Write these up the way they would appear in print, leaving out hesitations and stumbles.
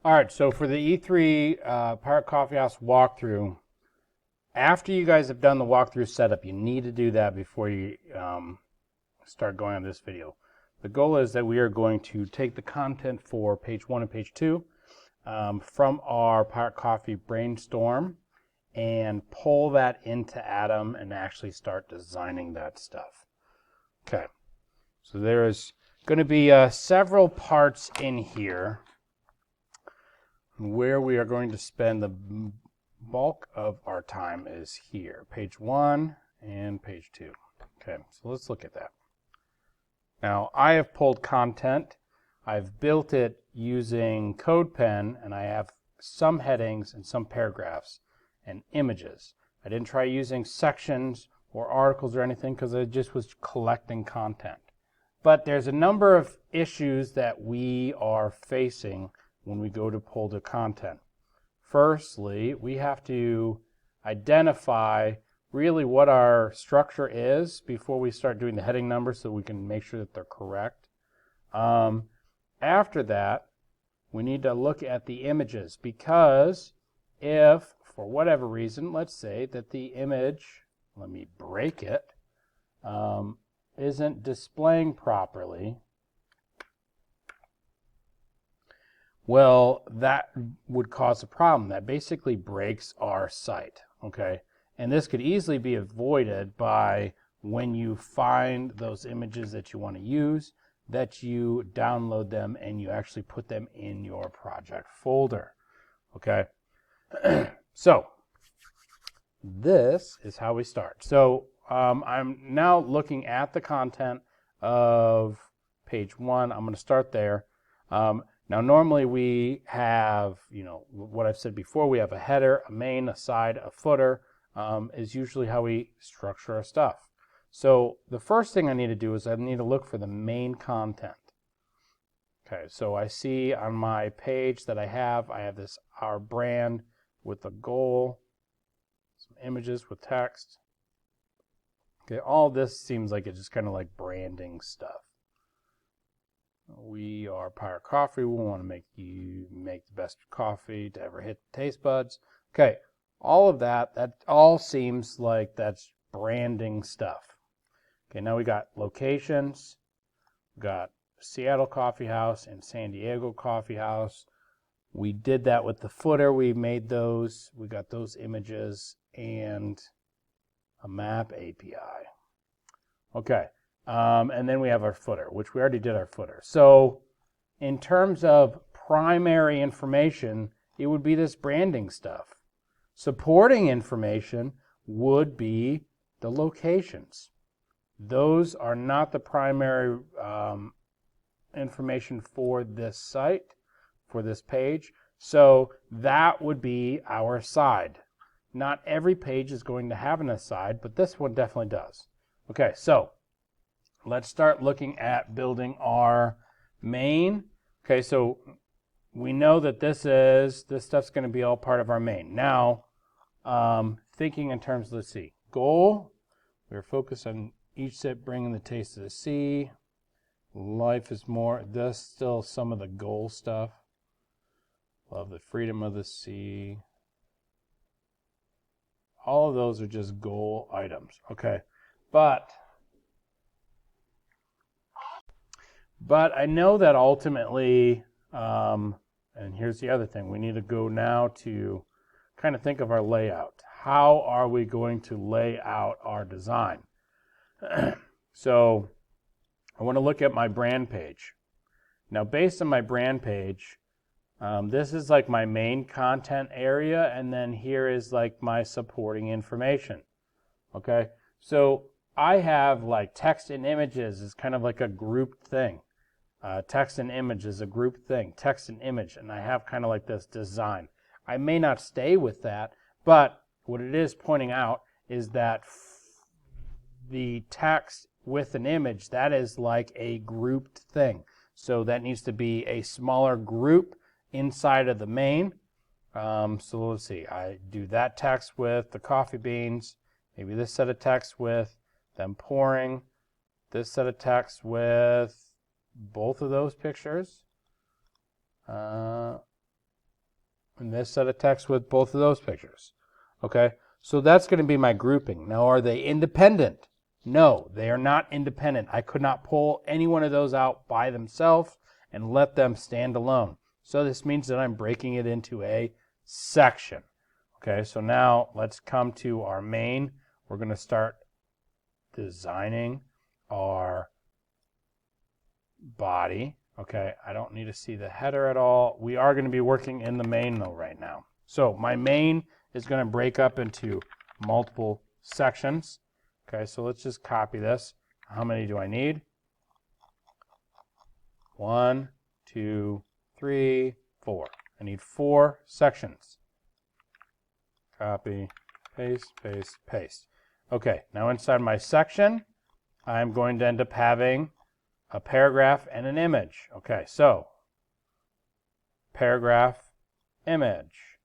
All right, so for the E3 Pirate Coffee House walkthrough, after you guys have done the walkthrough setup, you need to do that before you start going on this video. The goal is that we are going to take the content for page 1 and page 2 from our Pirate Coffee brainstorm and pull that into Atom and actually start designing that stuff. Okay, so there's going to be several parts in here where we are going to spend the bulk of our time is here, page 1 and page 2. Okay, so let's look at that. Now, I have pulled content. I've built it using CodePen, and I have some headings and some paragraphs and images. I didn't try using sections or articles or anything because I just was collecting content. But there's a number of issues that we are facing when we go to pull the content. Firstly, we have to identify really what our structure is before we start doing the heading numbers so we can make sure that they're correct. After that, we need to look at the images because if, for whatever reason, let's say that the image, let me break it, isn't displaying properly, well, that would cause a problem. That basically breaks our site, okay? And this could easily be avoided by when you find those images that you want to use, that you download them and you actually put them in your project folder, okay? So, this is how we start. So, I'm now looking at the content of page 1. I'm going to start there. Now, normally we have, what I've said before, we have a header, a main, a side, a footer, is usually how we structure our stuff. So the first thing I need to do is I need to look for the main content. Okay, so I see on my page that I have this, our brand with a goal, some images with text. Okay, all this seems like it's just kind of like branding stuff. We are Pirate Coffee. We want to make you make the best coffee to ever hit the taste buds. Okay, all of that all seems like that's branding stuff. Okay, now we got locations. We got Seattle Coffee House and San Diego Coffee House. We did that with the footer. We made those. We got those images and a map API. Okay. And then we have our footer, which we already did our footer. So in terms of primary information, it would be this branding stuff. Supporting information would be the locations. Those are not the primary information for this site, for this page. So that would be our side. Not every page is going to have an aside, but this one definitely does. Okay, so let's start looking at building our main. Okay, so we know that this stuff's going to be all part of our main. Now, thinking in terms of, let's see, goal. We're focused on each sip bringing the taste of the sea. Life is more. That's still some of the goal stuff. Love the freedom of the sea. All of those are just goal items. Okay, but I know that ultimately, and here's the other thing, we need to go now to kind of think of our layout. How are we going to lay out our design? So I want to look at my brand page. Now, based on my brand page, this is like my main content area, and then here is like my supporting information. Okay, so I have like text and images is kind of like a grouped thing. Text and image is a group thing, text and image, and I have kind of like this design. I may not stay with that, but what it is pointing out is that the text with an image, that is like a grouped thing. So that needs to be a smaller group inside of the main. So let's see, I do that text with the coffee beans, maybe this set of text with them pouring, this set of text with both of those pictures. and this set of text with both of those pictures. Okay, so that's going to be my grouping. Now, are they independent? No, they are not independent. I could not pull any one of those out by themselves and let them stand alone. So this means that I'm breaking it into a section. Okay, so now let's come to our main. We're going to start designing our body. Okay, I don't need to see the header at all. We are going to be working in the main though right now. So my main is going to break up into multiple sections. Okay, so let's just copy this. How many do I need? 1, 2, 3, 4. I need 4 sections. Copy, paste, paste, paste. Okay, now inside my section, I'm going to end up having a paragraph and an image. Okay, so paragraph, image.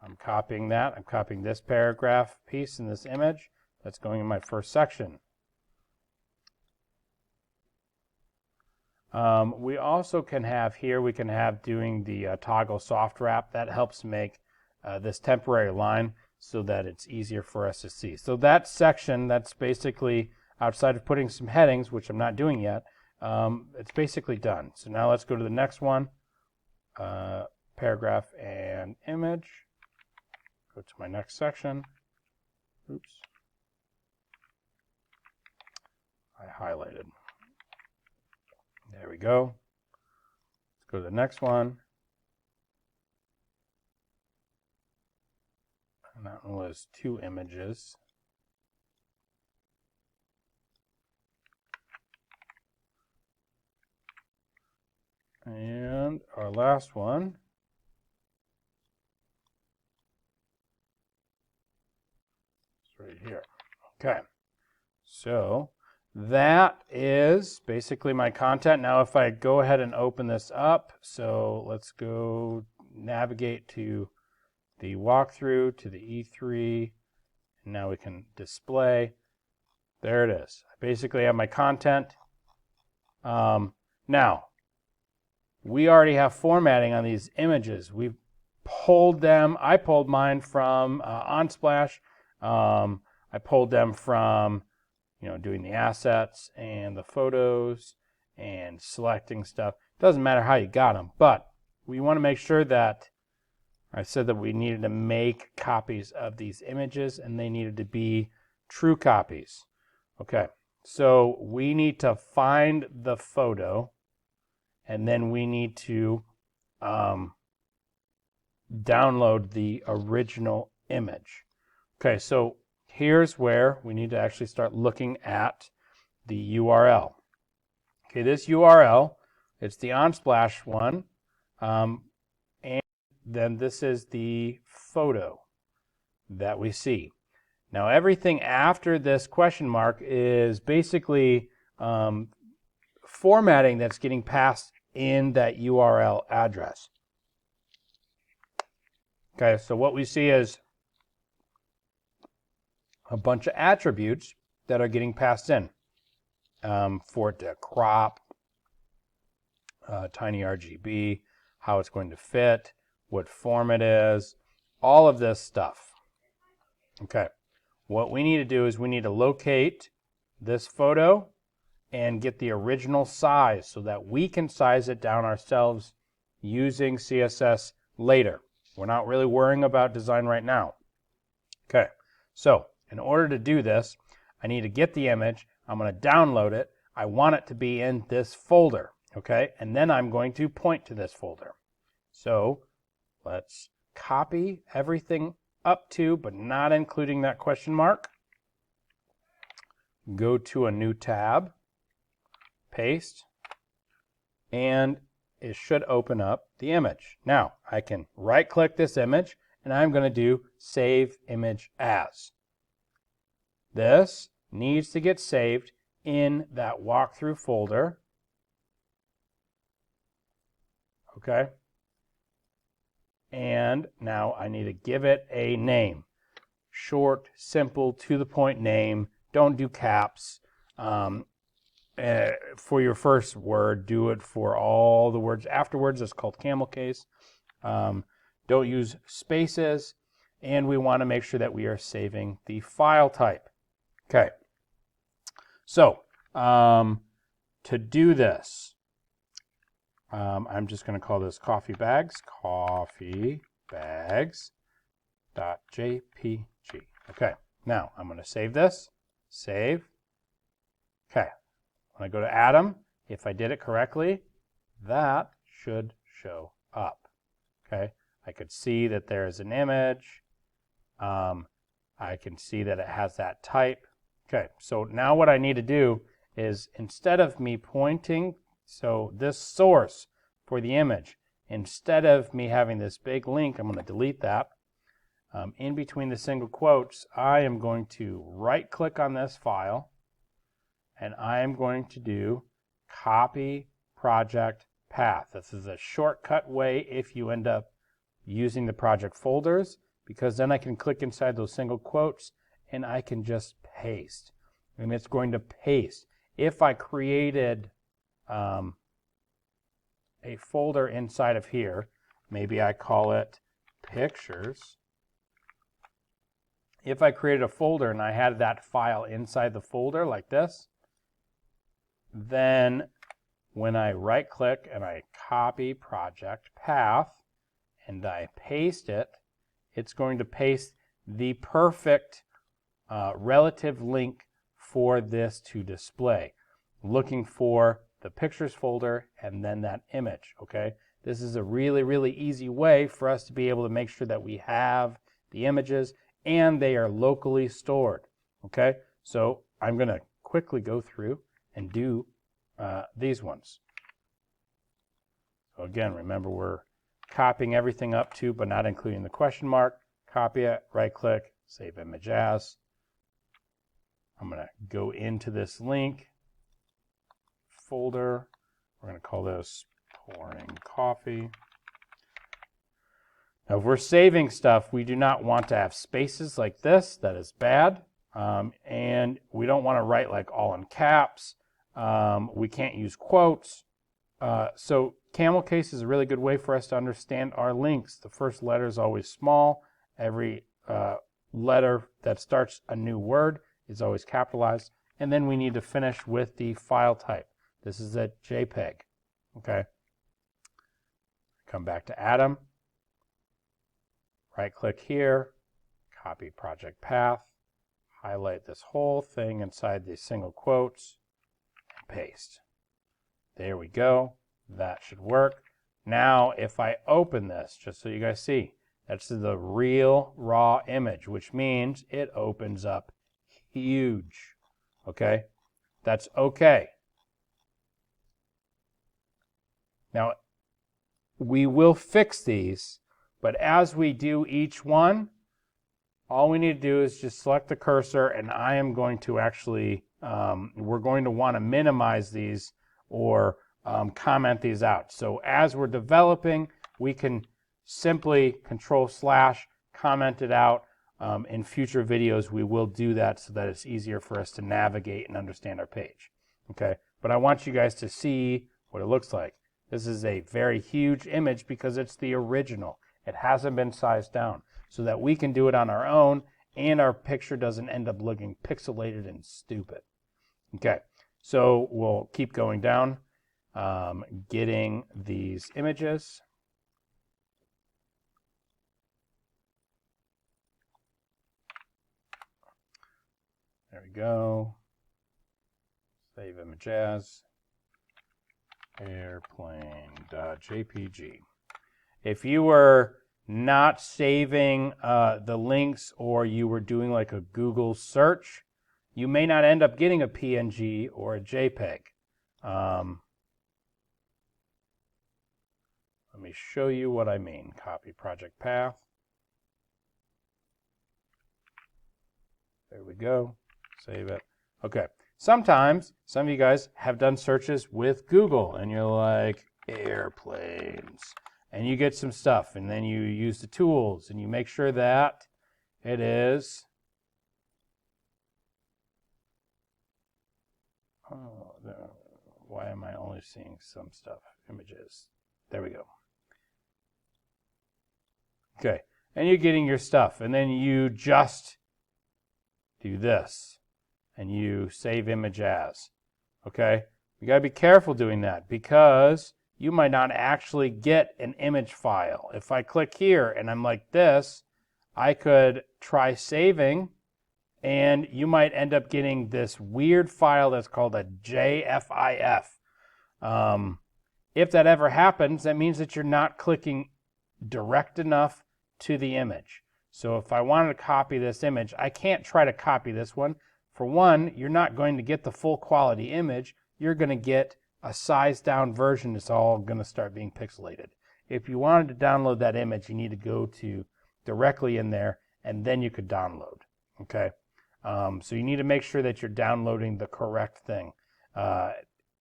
I'm copying that. I'm copying this paragraph piece and this image. That's going in my first section. We also can have here, we can have doing the toggle soft wrap. That helps make this temporary line so that it's easier for us to see. So that section, that's basically, outside of putting some headings, which I'm not doing yet, it's basically done. So now let's go to the next one, paragraph and image. Go to my next section. Oops. I highlighted. There we go. Let's go to the next one. And that one was 2 images. And our last one. It's right here. Okay. So that is basically my content. Now if I go ahead and open this up, so let's go navigate to the walkthrough, to the E3, and now we can display. There it is. I basically have my content. Now, we already have formatting on these images. We've pulled them. I pulled mine from Unsplash. I pulled them from doing the assets and the photos and selecting stuff. Doesn't matter how you got them, but we want to make sure that I said that we needed to make copies of these images and they needed to be true copies. Okay, so we need to find the photo and then we need to download the original image. Okay, so here's where we need to actually start looking at the URL. Okay, this URL, it's the Unsplash one, and then this is the photo that we see. Now everything after this question mark is basically formatting that's getting passed in that URL address. Okay, so what we see is a bunch of attributes that are getting passed in for it to crop, tiny RGB, how it's going to fit, what form it is, all of this stuff. Okay, what we need to do is we need to locate this photo and get the original size so that we can size it down ourselves using CSS later. We're not really worrying about design right now. Okay, so in order to do this, I need to get the image. I'm going to download it. I want it to be in this folder, okay? And then I'm going to point to this folder. So let's copy everything up to, but not including that question mark. Go to a new tab, paste, and it should open up the image. Now, I can right-click this image, and I'm going to do Save Image As. This needs to get saved in that walkthrough folder. Okay. And now I need to give it a name. Short, simple, to the point name. Don't do caps. For your first word, do it for all the words afterwards. It's called camel case. Don't use spaces, and we want to make sure that we are saving the file type. Okay. So to do this, I'm just going to call this coffee bags, coffeebags.jpg. Okay, now I'm going to save this, save. Okay, when I go to Atom, if I did it correctly, that should show up. Okay, I could see that there's an image. I can see that it has that type. Okay, so now what I need to do is, instead of me pointing, so this source for the image, instead of me having this big link, I'm going to delete that. In between the single quotes, I am going to right click on this file, and I am going to do copy project path. This is a shortcut way if you end up using the project folders, because then I can click inside those single quotes and I can just paste. And it's going to paste. If I created a folder inside of here, maybe I call it pictures. If I created a folder and I had that file inside the folder like this, then when I right click and I copy project path and I paste it, it's going to paste the perfect relative link for this to display. Looking for the pictures folder and then that image, okay? This is a really, really easy way for us to be able to make sure that we have the images and they are locally stored, okay? So I'm going to quickly go through and do these ones. So again, remember we're copying everything up to, but not including the question mark. Copy it, right click, save image as. I'm going to go into this link folder. We're going to call this pouring coffee. Now, if we're saving stuff, we do not want to have spaces like this. That is bad. And we don't want to write like all in caps. We can't use quotes. So camel case is a really good way for us to understand our links. The first letter is always small. Every letter that starts a new word is always capitalized. And then we need to finish with the file type. This is a JPEG. Okay. Come back to Atom. Right click here. Copy project path. Highlight this whole thing inside these single quotes. And paste. There we go. That should work. Now, if I open this, just so you guys see, that's the real raw image, which means it opens up huge. Okay? That's okay. Now, we will fix these, but as we do each one, all we need to do is just select the cursor, and I am going to actually, we're going to want to minimize these or comment these out. So as we're developing, we can simply Control/ comment it out. In future videos, we will do that so that it's easier for us to navigate and understand our page. Okay, but I want you guys to see what it looks like. This is a very huge image because it's the original. It hasn't been sized down so that we can do it on our own and our picture doesn't end up looking pixelated and stupid. Okay, so we'll keep going down, getting these images. There we go. Save image as airplane.jpg. If you were not saving the links or you were doing like a Google search, you may not end up getting a PNG or a JPEG. Let me show you what I mean. Copy project path. There we go. Save it. Okay. Sometimes some of you guys have done searches with Google and you're like, airplanes. And you get some stuff and then you use the tools and you make sure that it is. Oh, why am I only seeing some stuff? Images. There we go. Okay, and you're getting your stuff, and then you just do this, and you save image as. Okay, you got to be careful doing that because you might not actually get an image file. If I click here and I'm like this, I could try saving, and you might end up getting this weird file that's called a JFIF. If that ever happens, that means that you're not clicking direct enough to the image. So if I wanted to copy this image, I can't try to copy this one. For one, you're not going to get the full quality image. You're going to get a sized down version that's all going to start being pixelated. If you wanted to download that image, you need to go to directly in there, and then you could download. Okay, so you need to make sure that you're downloading the correct thing.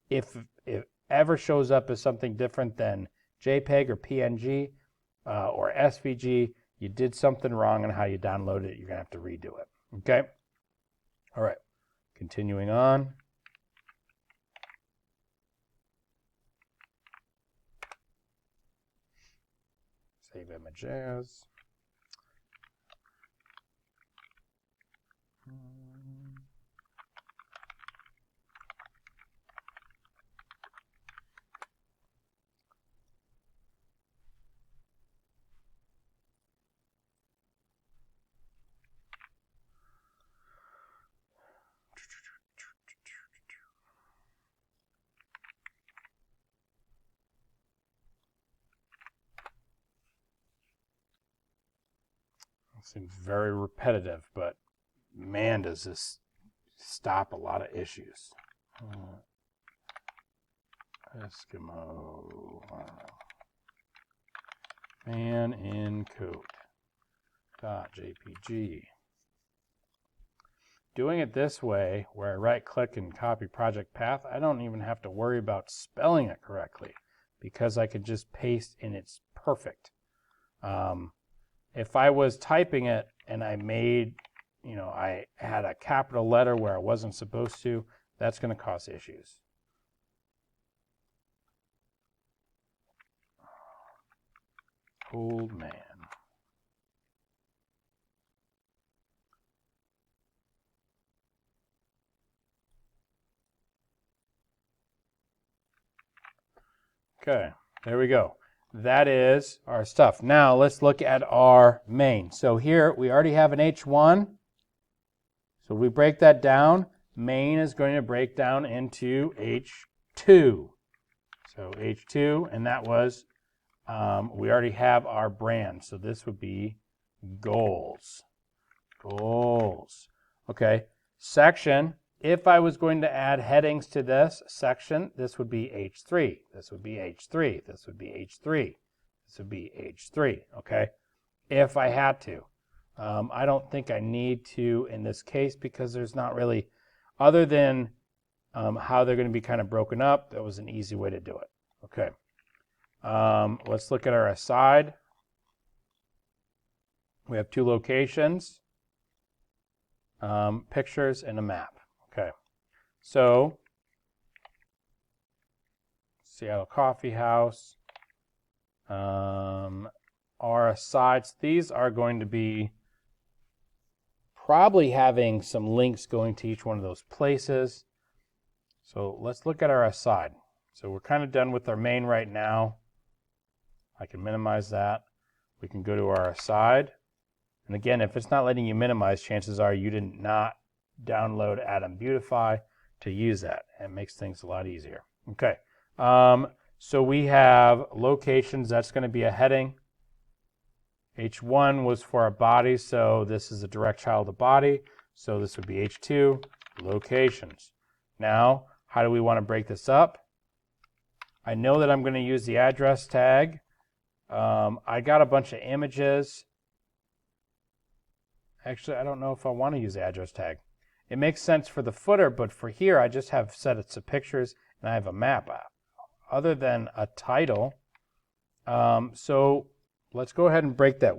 If it ever shows up as something different than JPEG or PNG or SVG, you did something wrong on how you download it. You're going to have to redo it. Okay? All right. Continuing on. Save image as. Seems very repetitive, but man, does this stop a lot of issues. Eskimo, man in code .jpg. Doing it this way, where I right-click and copy project path, I don't even have to worry about spelling it correctly because I could just paste and it's perfect. If I was typing it and I made, I had a capital letter where I wasn't supposed to, that's going to cause issues. Old man. Okay, there we go. That is our stuff. Now let's look at our main. So here we already have an H1. So we break that down. Main is going to break down into H2. So H2, and that was, we already have our brand. So this would be goals. Goals. Okay, section. If I was going to add headings to this section, this would be H3. This would be H3. This would be H3. This would be H3, okay? If I had to. I don't think I need to in this case because there's not really, other than how they're going to be kind of broken up, that was an easy way to do it. Okay. Let's look at our aside. We have two locations, pictures, and a map. Okay, so Seattle Coffee House, our asides, these are going to be probably having some links going to each one of those places. So let's look at our aside. So we're kind of done with our main right now. I can minimize that. We can go to our aside. And again, if it's not letting you minimize, chances are you did not download Atom Beautify to use that. It makes things a lot easier. Okay, so we have locations. That's going to be a heading. H1 was for our body, so this is a direct child of body. So this would be H2, locations. Now, how do we want to break this up? I know that I'm going to use the address tag. I got a bunch of images. Actually, I don't know if I want to use the address tag. It makes sense for the footer, but for here, I just have set it to pictures, and I have a map other than a title. So let's go ahead and break that.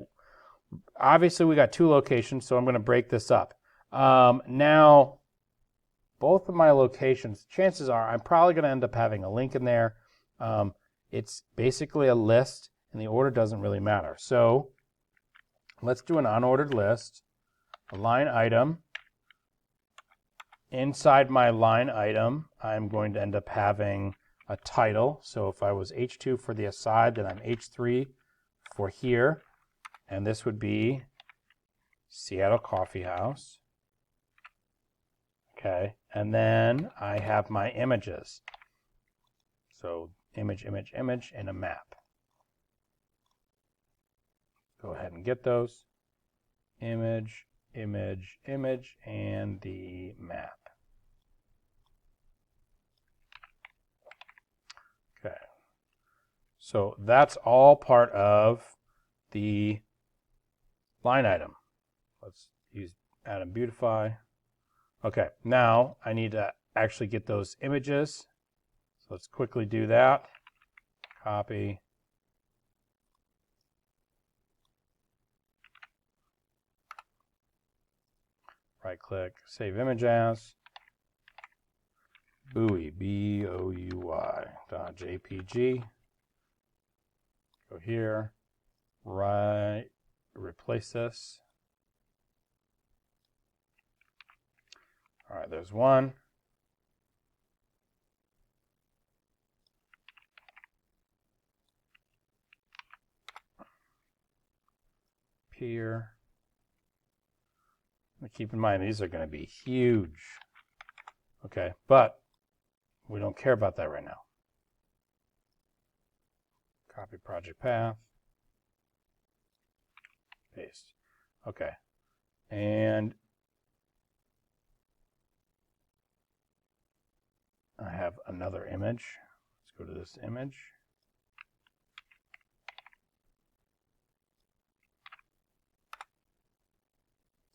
Obviously, we got two locations, so I'm going to break this up. Now, both of my locations, chances are I'm probably going to end up having a link in there. It's basically a list, and the order doesn't really matter. So let's do an unordered list, a line item. Inside my line item, I'm going to end up having a title. So if I was H2 for the aside, then I'm H3 for here. And this would be Seattle Coffee House. Okay, and then I have my images. So image, image, image, and a map. Go ahead and get those. Image, image, image, and the map. Okay, so that's all part of the line item. Let's use Add and Beautify. Okay, now I need to actually get those images. So let's quickly do that. Copy. Right click, save image as. Bowie, B-O-U-Y, .jpg. Go here, right, replace this. All right, there's one. Here. Keep in mind, these are going to be huge. Okay, but we don't care about that right now. Copy project path. Paste. Okay, and I have another image. Let's go to this image.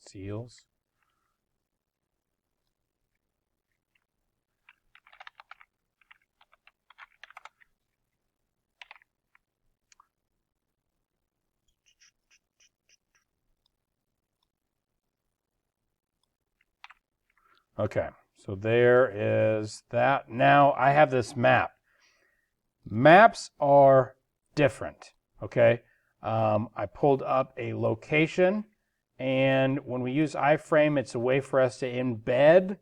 Seals. Okay, so there is that. Now I have this map. Maps are different, okay? I pulled up a location, and when we use iframe, it's a way for us to embed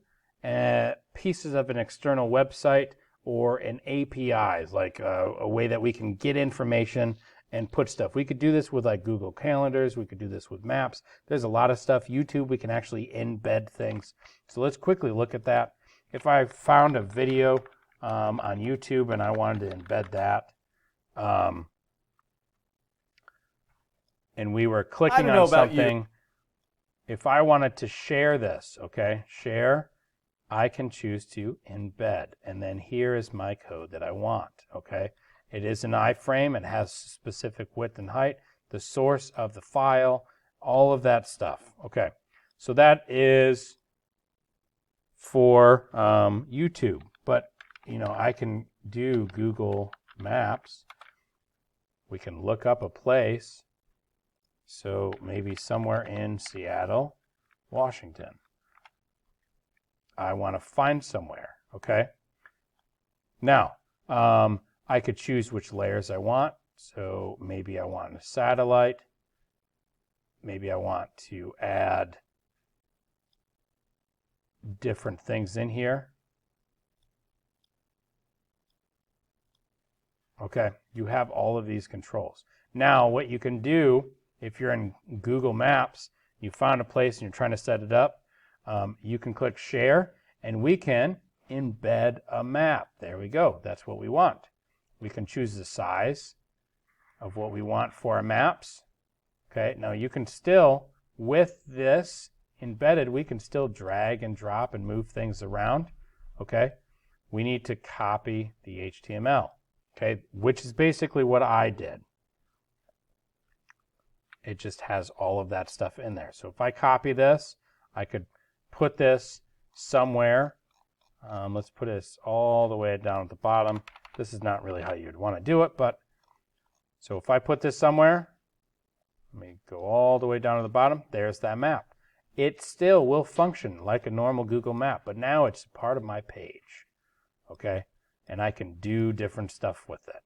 pieces of an external website or an API, like a way that we can get information and put stuff. We could do this with like Google Calendars. We could do this with maps. There's a lot of stuff. YouTube, we can actually embed things. So let's quickly look at that. If I found a video on YouTube and I wanted to embed that, and we were clicking on something, if I wanted to share this, okay, share, I can choose to embed. And then here is my code that I want, okay? It is an iframe. It has specific width and height, the source of the file, all of that stuff. Okay, so that is for YouTube. But, you know, I can do Google Maps. We can look up a place. So maybe somewhere in Seattle, Washington. I want to find somewhere, okay? Now, I could choose which layers I want. So maybe I want a satellite. Maybe I want to add different things in here. Okay, you have all of these controls. Now, what you can do, if you're in Google Maps, you found a place and you're trying to set it up, you can click Share, and we can embed a map. There we go. That's what we want. We can choose the size of what we want for our maps. Okay, now you can still, with this embedded, we can still drag and drop and move things around. Okay, we need to copy the HTML, okay, which is basically what I did. It just has all of that stuff in there. So if I copy this, I could put this somewhere. Let's put this all the way down at the bottom. This is not really how you'd want to do it, but so if I put this somewhere, let me go all the way down to the bottom, there's that map. It still will function like a normal Google map, but now it's part of my page, okay? And I can do different stuff with it.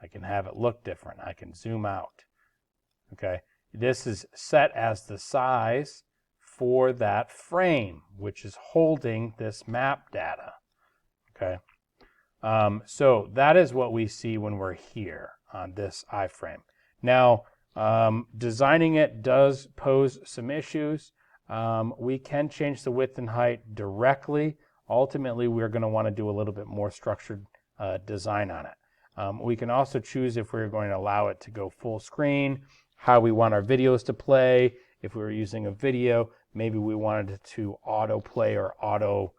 I can have it look different. I can zoom out, okay? this is set as the size for that frame, which is holding this map data. Okay, so that is what we see when we're here on this iframe. Now, designing it does pose some issues. We can change the width and height directly. Ultimately, we're going to want to do a little bit more structured design on it. We can also choose if we're going to allow it to go full screen, how we want our videos to play. If we were using a video, maybe we wanted it to auto play or auto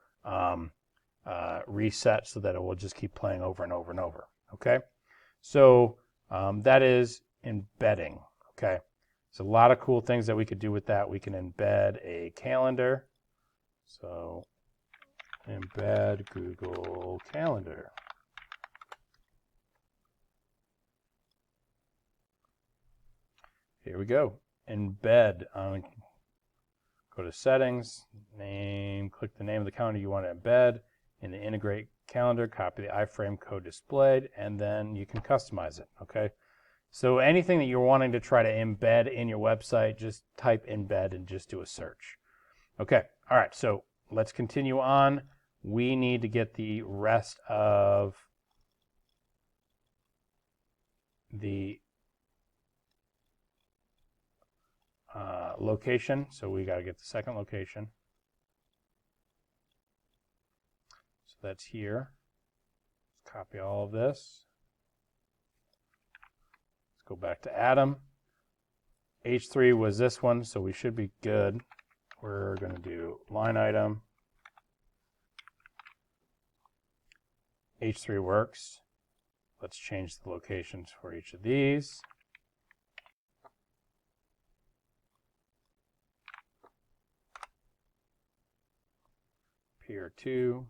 reset so that it will just keep playing over and over and over. Okay, so that is embedding. Okay, there's a lot of cool things that we could do with that. We can embed a calendar. So embed Google Calendar. Here we go. Embed. Go to settings, click the name of the calendar you want to embed. In the integrate calendar, copy the iframe code displayed, and then you can customize it. Okay. So anything that you're wanting to try to embed in your website, just type embed and just do a search. Okay. All right. So let's continue on. We need to get the rest of the location. So we got to get the second location. So that's here. Let's copy all of this. Let's go back to Adam. H3 was this one, so we should be good. We're going to do line item. H3 works. Let's change the locations for each of these. Peer 2.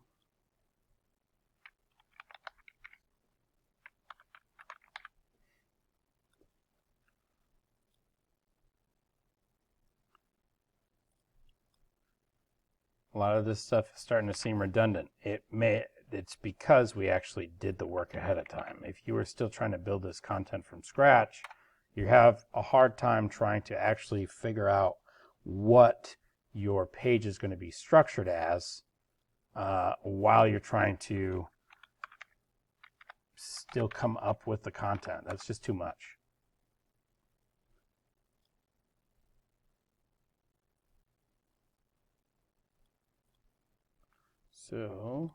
A lot of this stuff is starting to seem redundant. It's because we actually did the work ahead of time. If you were still trying to build this content from scratch, you have a hard time trying to actually figure out what your page is going to be structured as while you're trying to still come up with the content. That's just too much. So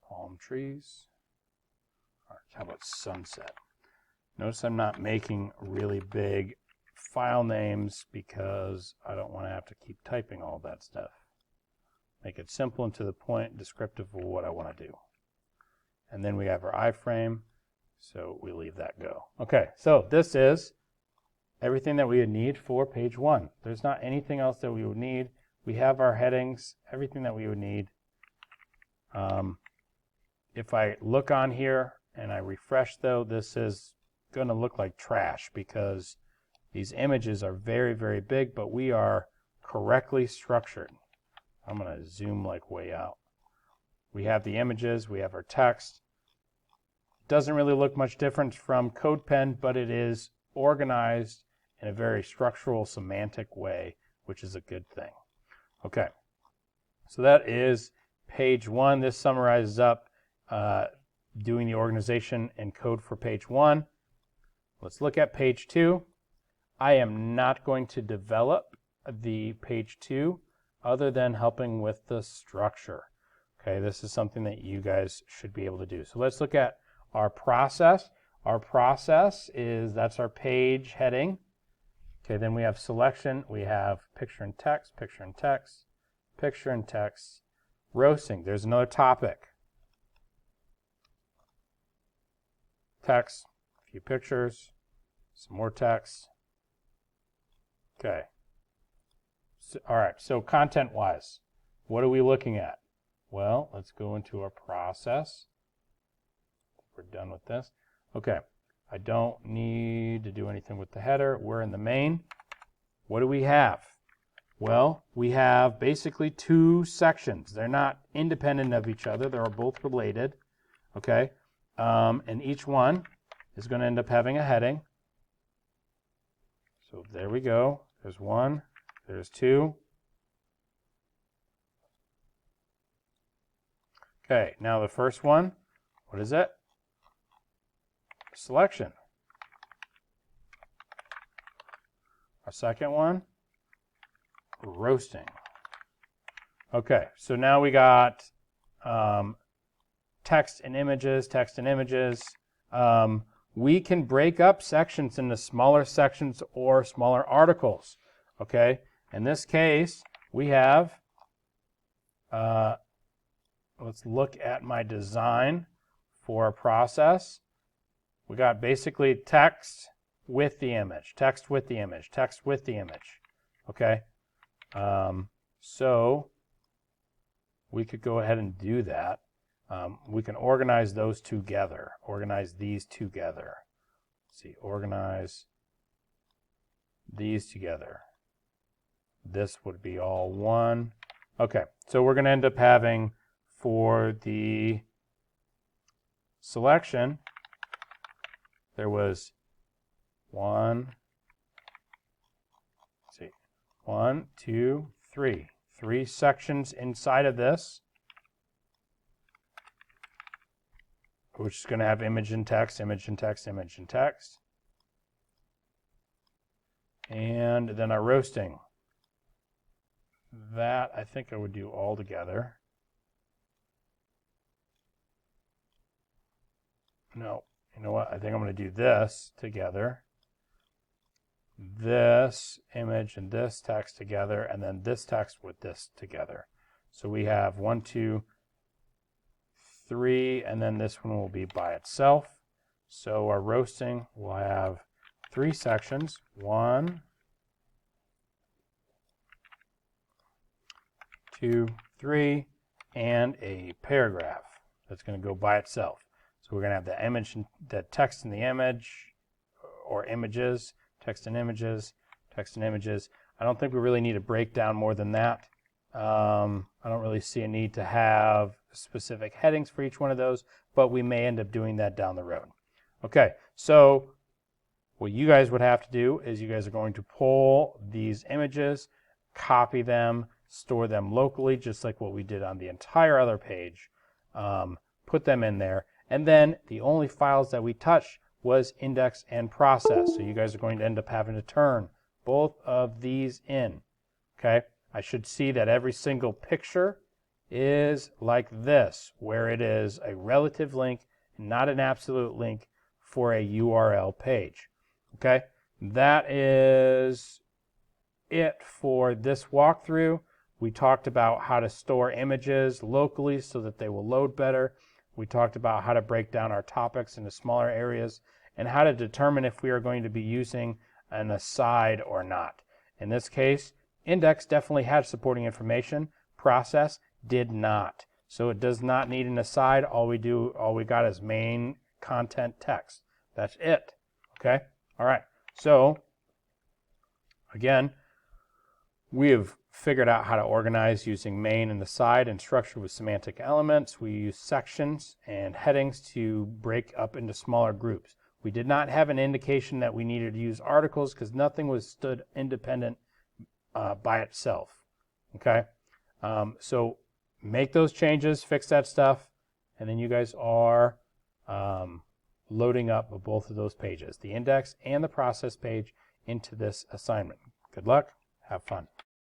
palm trees. All right, how about sunset? Notice I'm not making really big file names because I don't want to have to keep typing all that stuff. Make it simple and to the point, descriptive of what I want to do. And then we have our iframe, so we leave that go. Okay, so this is everything that we would need for page 1. There's not anything else that we would need. We have our headings, everything that we would need. If I look on here and I refresh though, this is going to look like trash because these images are very, very big, but we are correctly structured. I'm going to zoom like way out. We have the images, we have our text. Doesn't really look much different from CodePen, but it is organized in a very structural, semantic way, which is a good thing. Okay, so that is page 1. This summarizes up doing the organization and code for page 1. Let's look at page 2. I am not going to develop the page 2 other than helping with the structure. Okay, this is something that you guys should be able to do. So let's look at our process. Our process is, that's our page heading. Okay, then we have selection. We have picture and text, picture and text, picture and text. Roasting, there's another topic. Text, a few pictures, some more text. Okay. So, all right, so content-wise, what are we looking at? Well, let's go into our process. We're done with this. Okay, I don't need to do anything with the header. We're in the main. What do we have? Well, we have basically two sections. They're not independent of each other. They're both related, okay? And each one is going to end up having a heading. So there we go. There's one, there's two. Okay, now the first one, what is it? Selection. Our second one, roasting. Okay, so now we got text and images, text and images. We can break up sections into smaller sections or smaller articles. Okay, in this case, we have, let's look at my design for a process. We got basically text with the image, text with the image, text with the image. Okay, so we could go ahead and do that. We can organize those together, organize these together. Let's see, organize these together. This would be all one. Okay, so we're going to end up having, for the selection, there was one, let's see, 1, 2, 3. 3 sections inside of this, which is going to have image and text, image and text, image and text. And then our roasting. That I think I would do all together. No, you know what? I think I'm going to do this together. This image and this text together, and then this text with this together. So we have 1, 2, 3, and then this one will be by itself. So our roasting will have 3 sections. 1, 2, 3, and a paragraph that's going to go by itself. So we're going to have the image, the text in the image, or images, text and images, text and images. I don't think we really need to break down more than that. I don't really see a need to have specific headings for each one of those, but we may end up doing that down the road. Okay, so what you guys would have to do is you guys are going to pull these images, copy them, store them locally, just like what we did on the entire other page, put them in there, and then the only files that we touched was index and process. So you guys are going to end up having to turn both of these in. Okay, I should see that every single picture is like this, where it is a relative link, not an absolute link for a URL page. Okay, that is it for this walkthrough. We talked about how to store images locally so that they will load better. We talked about how to break down our topics into smaller areas and how to determine if we are going to be using an aside or not. In this case, index definitely had supporting information. Process did not. So it does not need an aside. All we got is main content text. That's it. Okay? All right. So again, we have figured out how to organize using main and aside and structure with semantic elements. We use sections and headings to break up into smaller groups. We did not have an indication that we needed to use articles because nothing was stood independent by itself. Okay? So make those changes, fix that stuff, and then you guys are loading up both of those pages, the index and the process page, into this assignment. Good luck. Have fun.